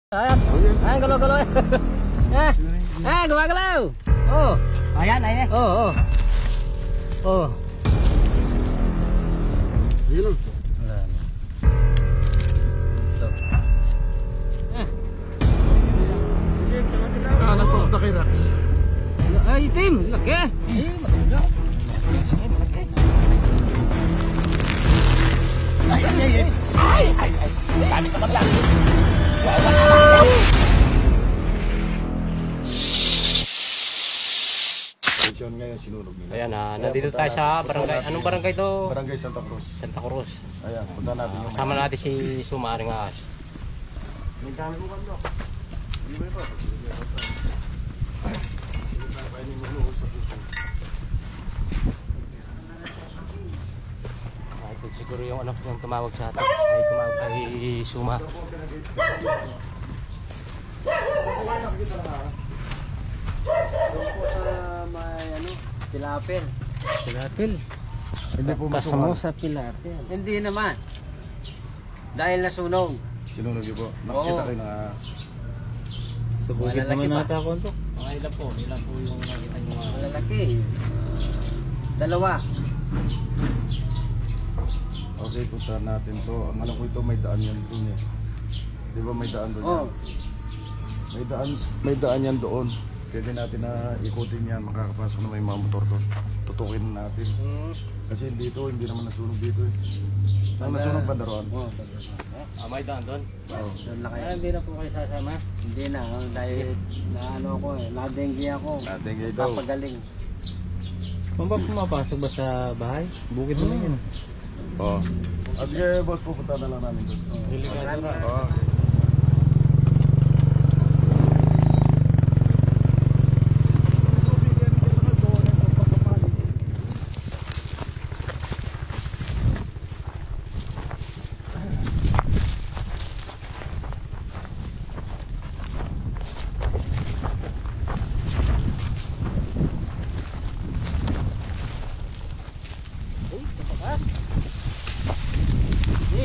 Ayan, ayan galaw-galaw. Gumagalaw. Oh. Ayan, ayan. Oh, oh. Oh. Yun lang. Wala na. So. Nagpunta kay Rax. Ay, itim. Laki. Ay, matanda. Ay. Sabi ka lang. Ngayon sinunog nila. Ayan, nandito tayo sa barangay. Anong barangay to? Barangay Santa Cruz. Santa Cruz. Ayan, punta natin yung... Kasama natin si Sumaring Ahas. May kami mo kando. Hindi ba ito? Ito siguro yung anak niyang tumawag sa atin. Ay tumawag kay Suma. Doon po sa may ano, Pilapil. Pilapil. Hindi po Kasama masukan. sa Pilapil. Hindi naman. Dahil nasunog. Sinunog yun po. Nakita kayo na... Subukit naman nata ako ito. Ilan po yung nakita nyo mga... Malalaki. Dalawa. Okay, punta natin to. Ang alam ko ito may daan yan doon eh. Di ba may daan doon? Oh. May daan yan doon. Pwede natin na ikutin yan. Makakapasok na may mga motor doon. Tutukin natin. Kasi dito, hindi naman nasunog dito eh. Ang nasunog ba daroon? Oh, may daan doon? Oo. doon na kayo. Hindi na po kayo sasama? Hindi na. Dahil na ano ako eh. Nadenggi ako. Nadenggi daw. Papagaling. Kung ba pumapasok ba sa bahay? Bukid naman yun. Oo. Sige boss, pupunta na lang namin doon. Delikado na. Oo.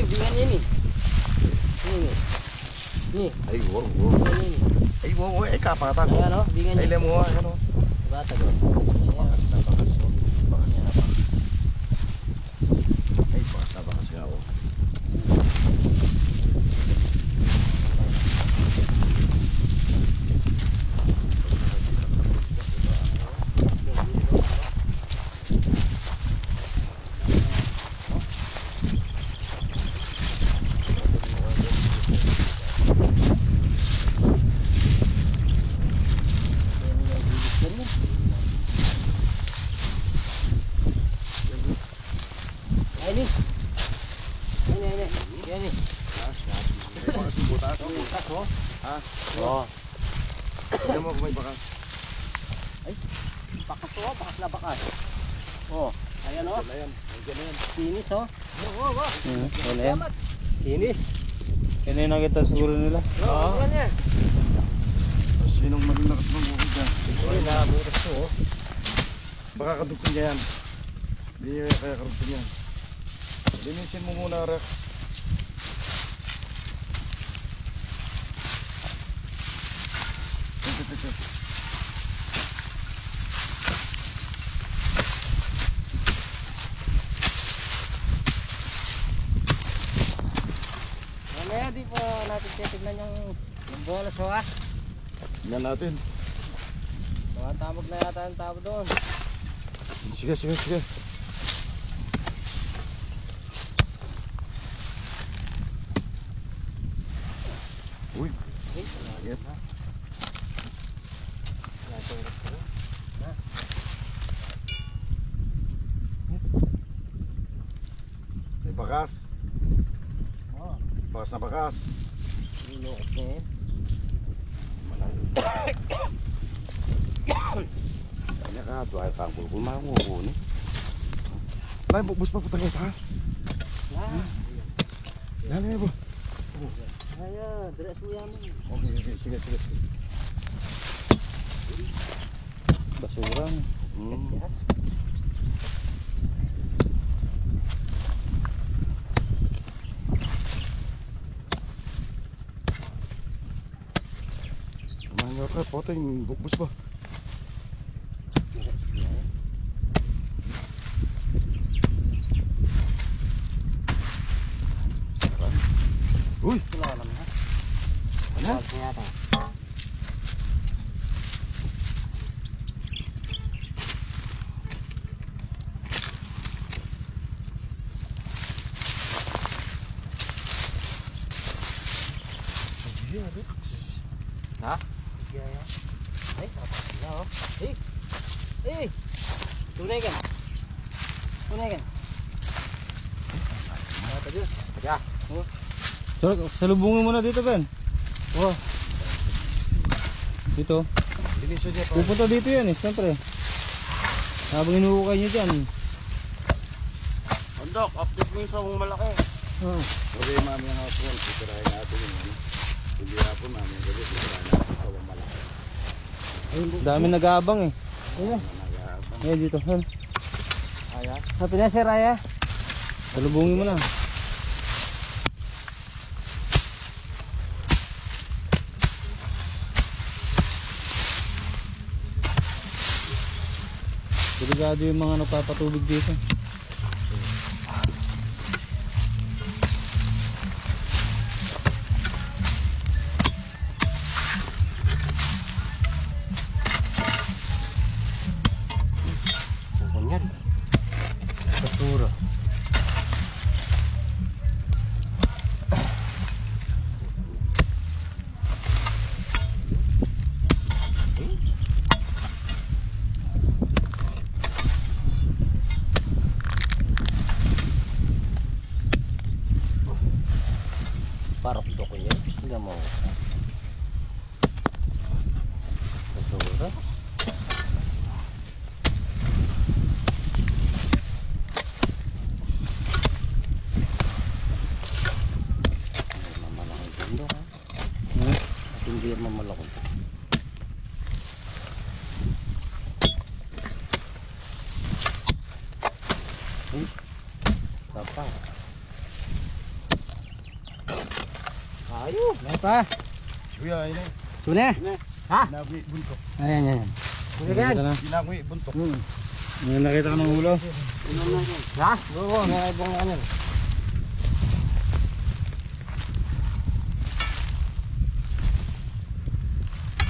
Bingan ini. Ni. Ay, wow, wow. Ay, wow, ay, kapatan ko. Ayan o, bingan Ay, niya. lemo, ano? Bata ko. Bakas na bakas, no? Bakas na bakas. Ay, bakas na bakas nga, oh. Ini. Ini. Bakas yung butas. Butas, oh. Ha? Oh. Tignan mo kung may bakas. Bakas to, bakas na bakas. Oh, ayan oh. Ayan, nandiyan na yan. Sinis oh. Wala yan. Inis. Yan yung nakita siguro nila. Oo. Sinong maging lakas ng bukid dyan? Ay, nabutas to oh. Baka kadugtong niya yan. Hindi kaya kadugtong yan. Linisin mo muna, Rex. Ito. Mamaya di pa natin titignan yung bolas ho ah. Tingnan natin. Tumatabog na yata yung tabo doon. Sige. Uy. Langit. May bakas. Oh, Bakas na bakas. nilokot na yun. Kanya ka, tuway kang kulkul mangungo ni. Nay, bus pa putang ito ha. Yan, bo. Ayo, dress mo yan. Okay, sige. Basurang. Yes. Ano ka, potay, bukbus ba? Uy! Wala alam ha. Ano? Wala yata. Ha? Ay, tapos na oh. Eh! Tunay kan? Tunay kan? Ya. Salubungin mo na dito, Ben. Oh. Dito. Linis niya pa. Pupunta dito yan eh, siyempre. Habang inuukay nyo dyan. Andok, update mo yung sawang malaki. Oh. Okay, mami ang hapon. Titirahin natin yung ano. Hindi hapon, mami ang gabi. Titirahin natin yung tawang malaki. Dami nag-aabang eh. Ayan. Nag-aabang. Ayan dito. Ayan. Ayan. Happy na sir, Raya. Salubungin mo na. Delikado yung mga nagpapatubig dito. Ganyan. Basura. Parang ito ko yan. Hindi mo. Basura. Mamalaking bundok ha. At hindi yan mamalaki. Sapa. Ayo. May pa. Kuya, ayun eh. Tune. Ha? Ginagwi buntok. Ayan, ayan. Kuligan. Ginagwi buntok. May nakita ka ng ulo. Ha? Oo, may ibang ano.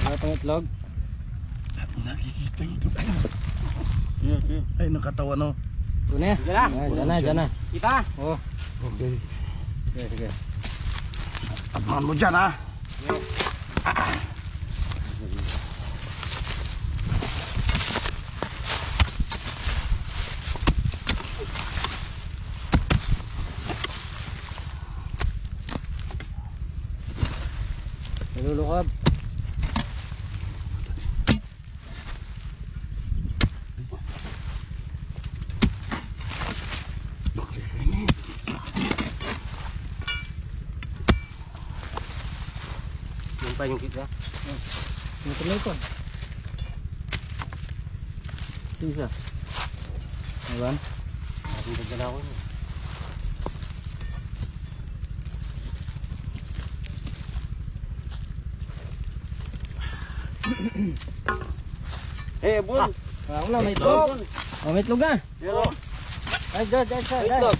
May pang itlog. Nakikita yung ay, nakatawan no. Tune. Diyan na. Kita. Oh. Okay. Sige. Tapahan mo dyan ha. Nalulukab. Yung pa yung kita. Natuloy ko. Sisa. Ayan. Ating dagdala ko. Eh, bun. Ako na, may itlog. Oh, may itlog na. Pero, Ay, dad. itlog.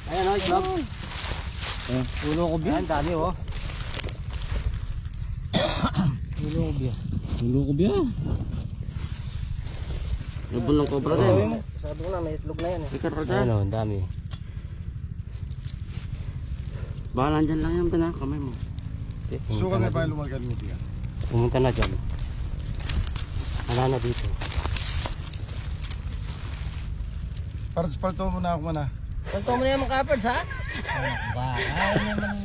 Ayan o, itlog. Ulo ko biya. Ayan, dami o. Ulo ko biya. Ibon ng cobra din. Sabi ko na, may itlog na yan eh. Ikaw ka dyan. Ano, ang dami. Baka nandyan lang yung pinakamay mo. Suka na ba lumagan mo diyan? Pumunta na dyan. Wala na dito. Palto mo na ako muna. Palto mo na yung mga kapards, ha? Ba, ayaw naman.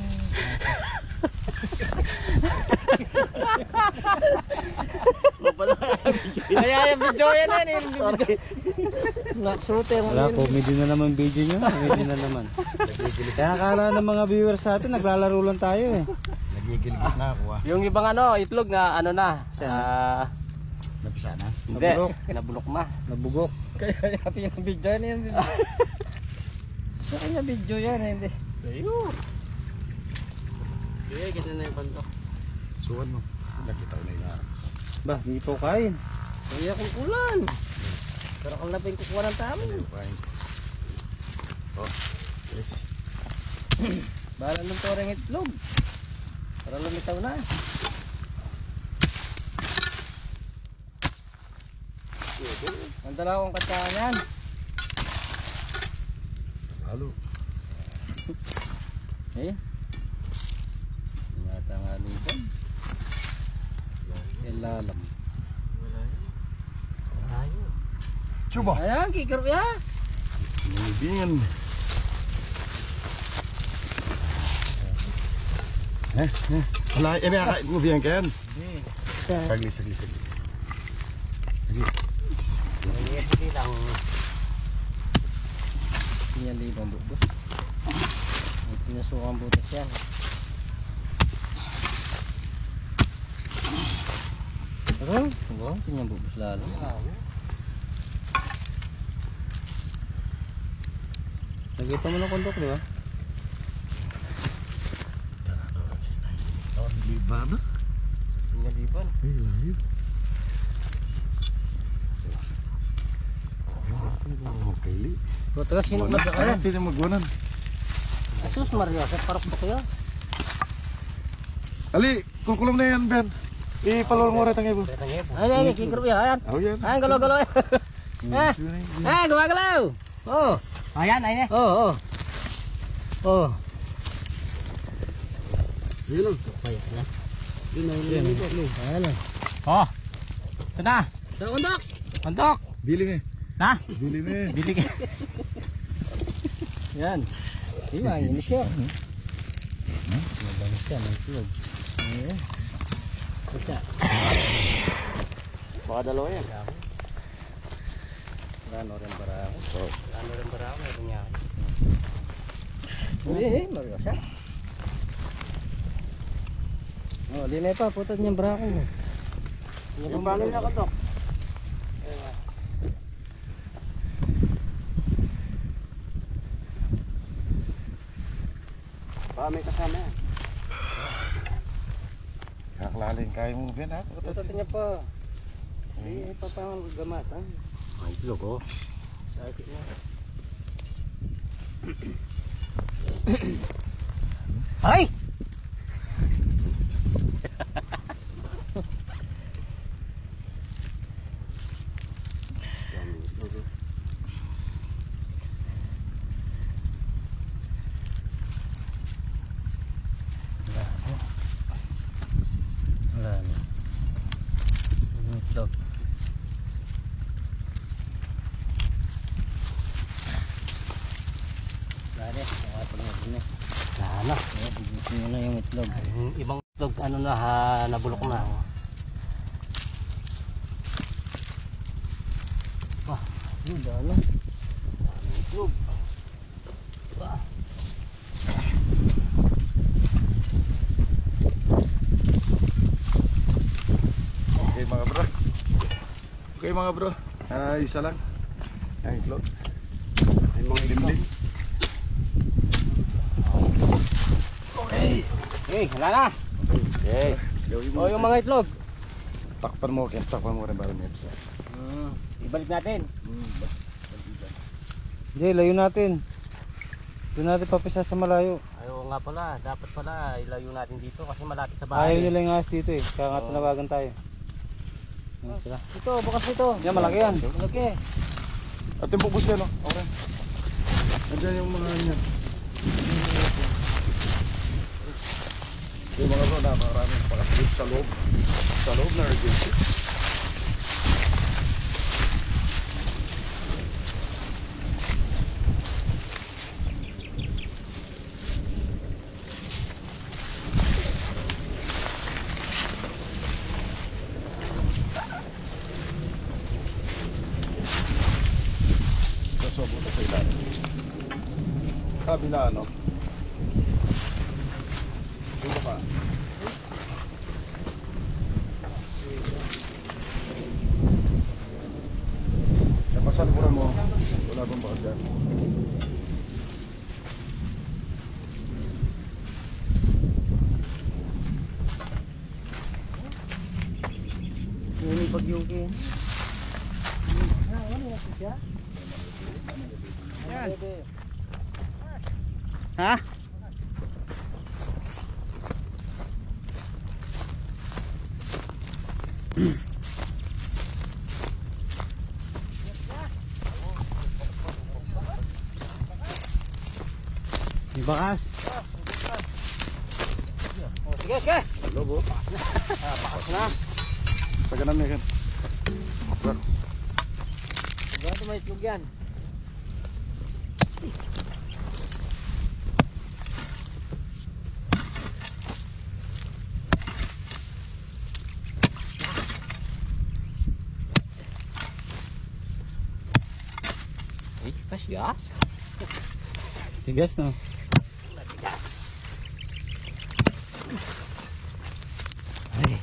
Kaya yung video yan eh. Naksuter. Wala, comedy na naman video nyo. Comedy na naman. Kaya akala ng mga viewers sa atin, naglalaro lang tayo eh. Nagigilgit na ako ah. Yung ibang ano, itlog na ano na. Napisa na? Hindi, nabulok na. Nabugok. Kaya happy yung video yan. Kaya video yan eh. Hindi. Ayun. Sige, kita na yung pantok. Suwan mo. Nakitaw na yun. Ba, di po kain. Kaya kong kulan. Pero kung napin kukuha ng tamo. Fine. Oh, yes. Bahala ng toreng itlog. Para lumitaw na. Ang dalawang katsangan. Halo. Eh? Yata nga nito. Ilalam. Chuba. Ayan, kikiro ya. Binibingan. Wala, ini akain mo biyan kayan. Sagli. Hindi lang. Yan libang bubos. May pinasukang butas yan. Pero, wow, tingnan bubos lalo. Nagkita mo ng kondok, di ba? Liba na. Tingnan liban. Ay, layo. Kaili. Pero sino na ba kaya? Hindi na magwanan. Asus Maria, sa parok ba kaya? Ali, kukulom na yan, Ben. Ipalol mo rin ang ibo. Ay, kikiro ya. Ayan. Oh, yan. Ayan, galaw-galaw. Gumagalaw. Oh. Ayan, ayan. Oh. Yun lang. Ayan na. Ayan na. Oh. Ito na. Kondok. Kondok. Bili me. Na. Bili me. Bili ka. Yan. Di ba, ini siya. Mabalas siya ng tulog. Ayan. Kita. Baka dalawa yan. Gano rin para ako. Gano rin para ako. Meron niya. Mario siya. Oh, linay pa. Putad niyang brako mo. Yung paano niya kondok? May kasama yan. Kaklaling kayo mo, Ben, ha? Putad niya pa. Hindi pa pa ang gamat. Ay, itlog, oh. Sakit na. Ay! Wala na. Itlog. Dali, nakapag natin na. Sana. Bigyan nyo na yung itlog. Yung ibang itlog, ano na, nabulok na. Wah, yun, dalo. Dami itlog. Wah. Okay, mga bro. Okay, mga bro. Isa lang. Ang itlog. Ay, mga limlim. Okay, hala na. Okay. Gawin mo. O, yung mga itlog. Takpan mo, Ken. Takpan mo rin para may episode. Ibalik natin. Hindi, layo natin. Doon natin papisa sa malayo. Ayaw nga pala, dapat pala ilayo natin dito kasi malapit sa Ayaw bahay. nila yung ahas dito eh. Kaya nga tinawagan tayo. Yan sila. Ito, bukas ito. Yan, malaki yan. Malaki. At yung bubus yan, oh. Okay. Nandiyan yung mga yan. Yung mga bro, napakaraming pakasilip sa loob. Sa loob na urgency. Kaso buta sa ilalim. Kabila, ano? Dito pa. Napasalpuran mo. Wala bang bakit dyan? pagyuki. Yan. Ha? May bakas. Sige, sige. Lobo. Bakas na. Pagkanan na yan. Ganito may itlog yan. Ay, pasyas. Tigas no? Ay.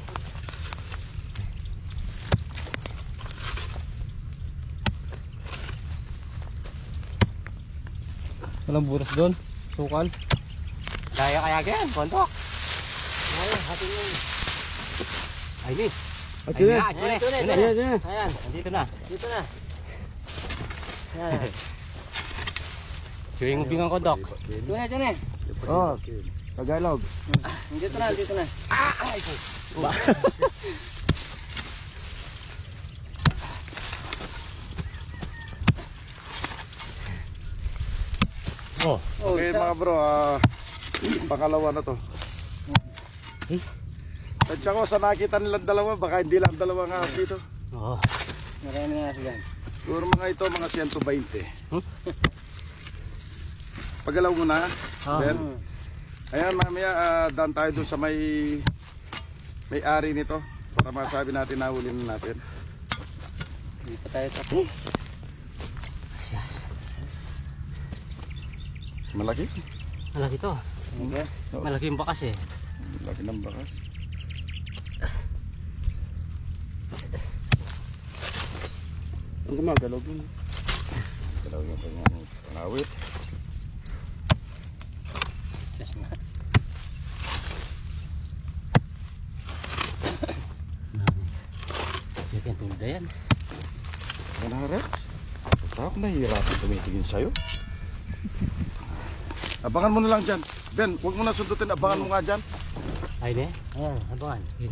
Walang butas doon. Sukal. Kaya yan, kontok. Ay, hati mo. Ay, ni. Ito na. Ito na. Ayan, nandito na. Dito na. Ayan. Chewing ubing ang kodok. Ito na. Oh, Tagalog. Dito na. Ay, ko. Oh, Okay mga bro, pangalawa na to. Tansya ko sa nakita nilang dalawa, baka hindi lang dalawa nga dito. oh. Marami nga yan. Siguro mga ito, mga 120. Pagalaw mo na, Ben. Ayan, mamaya daan tayo dun sa may-ari nito para masabi natin na huli na natin. Hindi pa tayo tapos. Malaki? Malaki to. Okay. Malaki yung bakas eh. Malaki ng bakas. Ang gumagalaw dun. Galaw yung kanyang pangawit. Yes, nga. Sige, ang tulda yan. Yan na, Rex. Ako nahihirapan tumitingin sa'yo. Abangan mo na lang dyan. Ben, huwag mo na sundutin. Abangan mo nga dyan. Ay, ne? Ayan, abangan. Yun.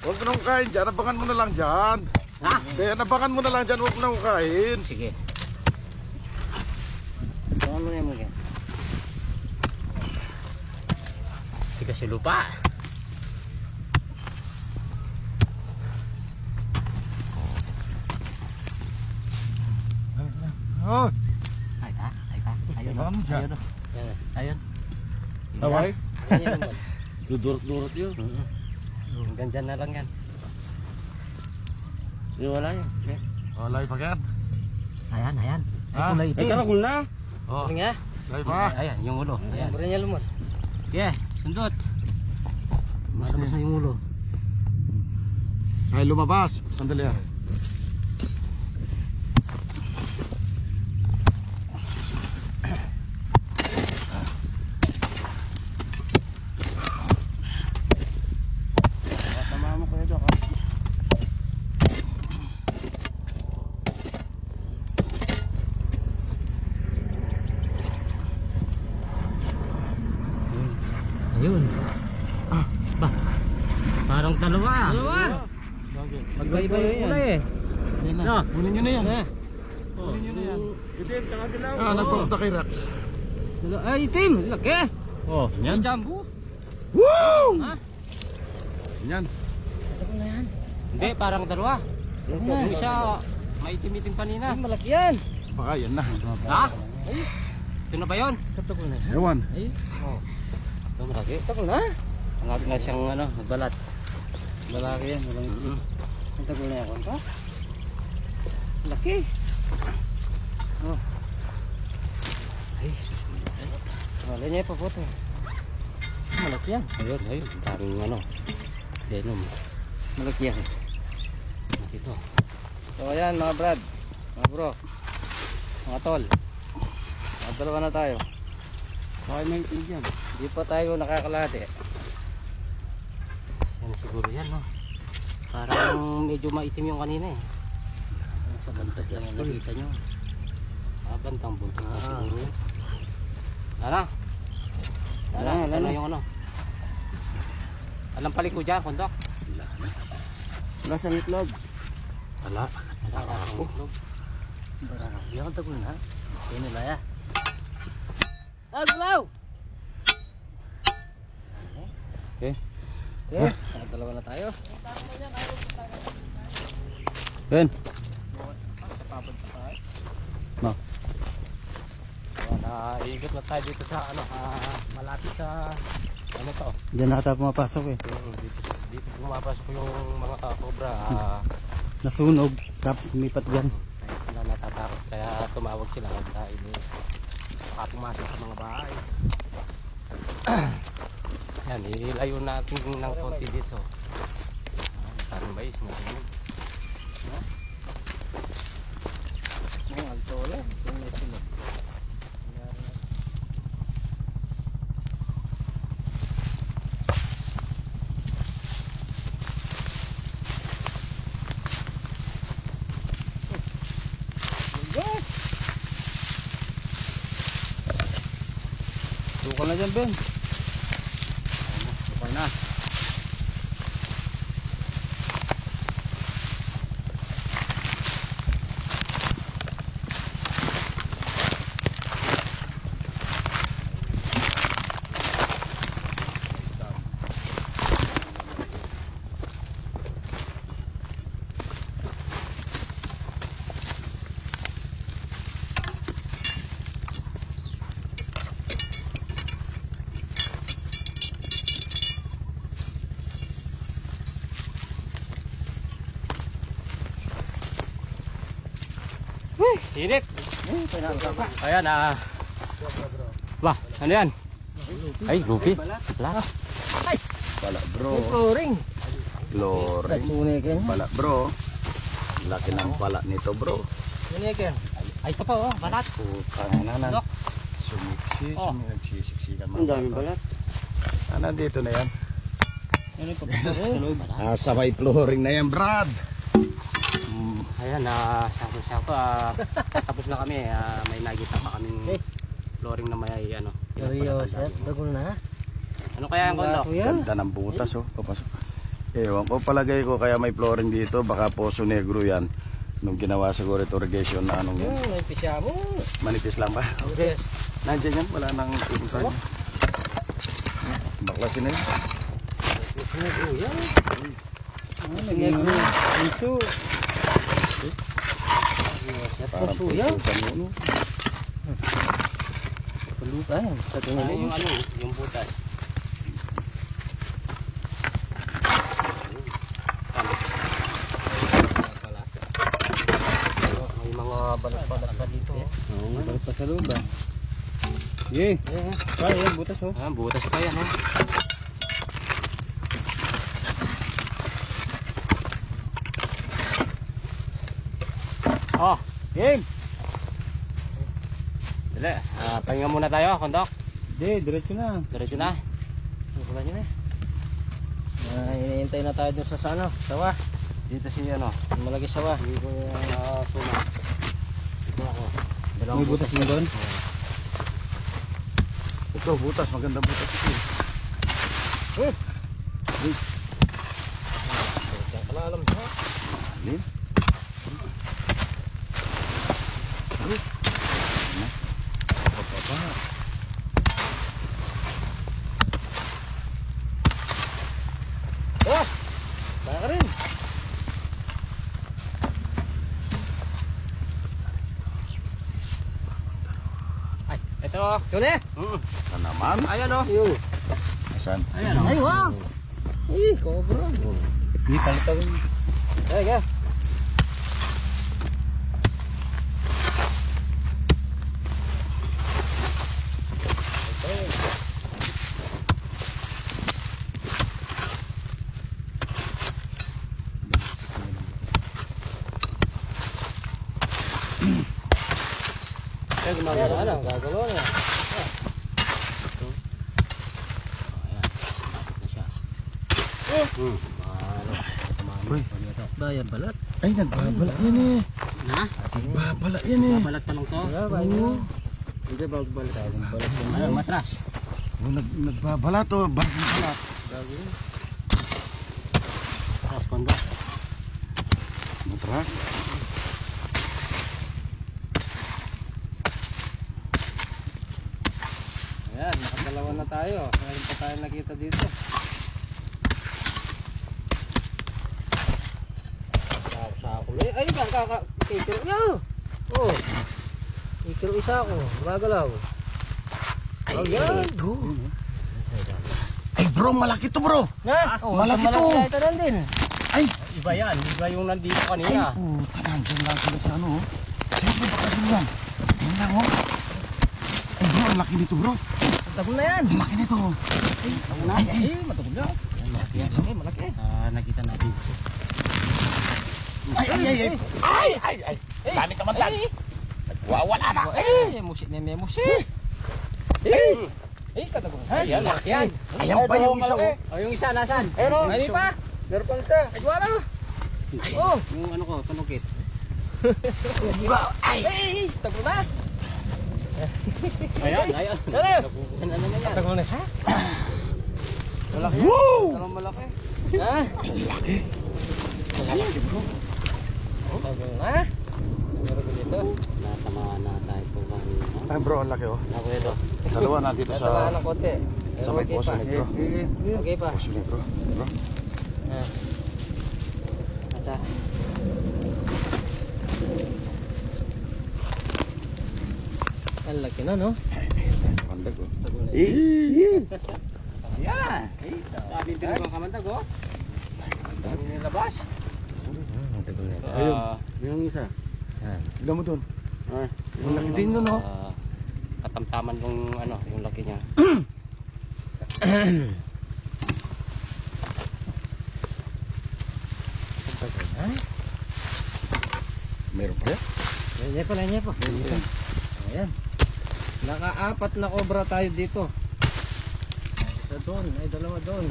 Huwag mo na hukain dyan. Abangan mo na lang dyan. Ha? Ben, abangan mo na lang dyan. Huwag mo na hukain. Sige. Abangan mo na yung mga. Tigas yung lupa. Oh, Ay pa. Ayun. Abangan mo dyan. Ayun. Taway? Ayun. Dudurot-durot yun. Hanggang dyan na lang yan. Wala yun. Oh, live pa yan. Ayan. Ay, Ha? kulay itim. Ay, karagul na. Oh, Ano nga? live pa. Ayan, yung ulo. Ayan. Mura niya lumot. Yeah, sundot. Masama yung ulo. Ay, lumabas. Sandali ah. Tama mo kuya Jok. Ayun. Ba? Parang dalawa. Magkaiba yung kulay eh. Yan na. No. Kunin nyo na yan. Eh. Kunin nyo na yan. Itim, tsaka dilaw. Nagpunta kay Rex. Ay, itim. Laki. Oh, yan. Jumbo. Woo! Ha? Yan. Ano na yan? Hindi, parang dalawa. Yung isa, may itim-itim kanina. Malaki yan. Baka yan na. Ha? Ito na ba yun? Katagol na. Ewan. Ay. Oh. Ito malaki. Katagol na. Malaki na siyang nagbalat. Lalaki yan. Walang itim. Katagol na yan. Ha? Laki. Oh. Ay, susunod. Wala niya pa po ito. Malaki yan. Ayun. Parang denom. Malaki yan. Malaki ito. So ayan mga brad. Mga bro. Mga tol. Dalawa na tayo. Okay, may itlog yan. Hindi pa tayo nakakalate. Yan siguro yan, no? Parang medyo maitim yung kanina eh. Sa bantag lang yung nakita nyo. Bantang buntot na siguro yun. Lala. Lala yung ano. Alam palik ko dyan, kondok. Wala sa itlog. Wala akong itlog. Hindi akong tagul na. Ito nila ya. Aglaw! Okay. Okay, dalawa na tayo. Ben. No. Naiikot na tayo dito sa ano, malapit sa ano to. Diyan nakata pumapasok eh. Dito pumapasok yung mga cobra. Nasunog. Tapos lumipat dyan. Kaya natatakot. Kaya tumawag sila dahil baka pumasok sa mga bahay. Yan, ilayo natin ng konti dito. Parang mais na rin. Ang alto lang. Yung sila. Tukal na dyan, Ben. Tukal na. Init. Ayan Wah, ano yan? Ay, gupi. Wala. Pala bro. Flooring. Flooring. Pala bro. Laki ng pala nito bro. Sunikin. Ay, ito pa oh, balat. Kanganan. Sumiksi, nagsisiksikan mga. Ang daming balat. Nandito na yan. Ano pa sa loob? Sabay flooring na yan, Brad. Ayan, sakto-sakto. Tapos na kami. May nakita pa kaming flooring na may ano. Seryoso, dagol na. Ano kaya ang kondo? Ganda ng butas oh. Papasok. Ewan ko, palagay ko kaya may flooring dito. Baka Poso Negro yan. Nung ginawa siguro ito irrigation na anong yan. May pisya mo. Manipis lang ba? Okay. Nandiyan yan, wala nang pupuntahan. Baklasin na yun. Yan. Naging pinso. Parang Puso yan. pusukan yun. Paluka yan. Sa tingin yung ano, yung butas. May mga balat-balat pa dito. Oo, balat pa sa loob ah. Yay! Kaya yan, butas oh. Butas pa yan. Oh, Game! dali. Pahinga muna tayo, kondok. Hindi, diretso na. Diretso na. Wala nyo na. Hinihintay na tayo dun sa ano, sawa. Dito si ano, malagi sawa. Hindi ko suma. Ito ako. May butas mo doon? Ito, butas. Magandang butas ito. Kalalam siya. Alin? Oh! Kaya ka rin. Ay, ito. Yun eh. Ito naman. Ayan o. Yun. Saan? Ayan o. Ay, wow. Ay, cobra. Hindi, palitawin. Ay, kaya. Ay, gumagano na. Gagalaw na. Ayan. Lapit na siya. Uy. Bayan balat. Ay, nagbabalat yan eh. Ha? Nagbabalat yan eh. Balat pa lang to. Hindi, bagbalik. Ayun, matras. Oh, nagbabalat oh. Balat. Matras kondo. Matras. Ayan, nakadalawa na tayo. Meron pa tayo nakita dito. Sako lang. Ay, ikiro niya. Oh. Ikiro isa ako. Gagalaw. Ay, Ayan. ito. Ay bro, malaki to bro. Na? Oh, malaki to. Malaki ito lang din. Ay, Iba yan. Iba yung nandito ay, kanina. puta, nandun lang sila sa ano oh. Siyempre baka sila. Yan lang oh. Ay bro, ang laki nito bro. Tagol na yan. Ang laki nito oh. Ay, Matagol na. Malaki yan. Malaki. Nakita natin. ay. Dami ka man lang. Nagwawala na. Ay, musi. May musi. Ay, katagol. Ayan, malaki yan. Ayan pa yung isa oh. Oh, yung isa nasan? Ayun, Ay, pa. Meron pa isa. Ay, wala. Oh, yung ano ko, panukit. Ay, tagol na. Ayan. Dali. Ano na yan? Tagol na siya. Malaki. Woo! Parang malaki. Ha? Ang laki. Ang laki bro. Tagol na. Meron ko dito. Natamaan na tayo po kanina. Ay bro, ang laki oh. Ako ito. Dalawa na dito Natamaan sa ng konti. sa may Okay poso pa. ni bro. Okay pa. Poso ni bro. Bro. Ah. Ata. Ang laki na, no? Pandag oh. Yan! Sabi din ko kamandag, oh. Dami nilabas. Ayun. Yung isa. Yan. Tignan mo dun. Ay. Ang laki din nun oh. Katamtaman yung ano, yung laki niya. Meron pa yan? Lenye po. Ayan. Naka-apat na cobra tayo dito. Isa doon, ay dalawa doon.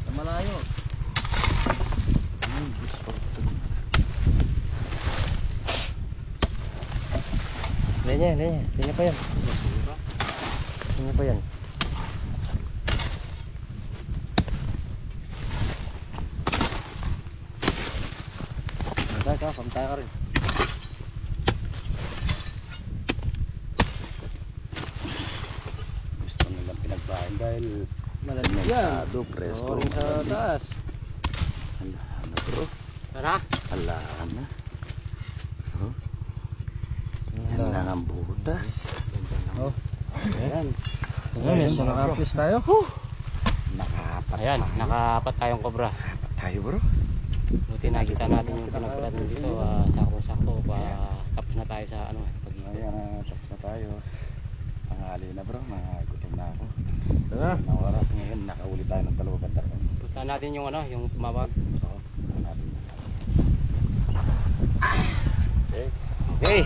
Sa malayo. Lenye pa yan. Lenye pa yan. Tayo, pamtayo ka rin. Gusto nilang pinagbahan dahil Malalim yan. merkado, presko. Oo, rin sa taas. Ano bro? Tara. Hala na. Oh. Yan lang ang butas. Oh. Ayan. Ayan, so naka-amplis tayo. Nakapat. Ayan, naka-apat tayong cobra. Tayo bro. Buti nakita natin yung pinagpilatan dito. Sakto-sakto. Tapos na tayo sa ano, pag-ikot. Ayan, tapos na tayo. Panghali na bro, gutom na ako. Tara. Ang oras ngayon, nakauli tayo ng 2 bandar. Punta natin yung ano, yung tumawag. So, natin. Okay.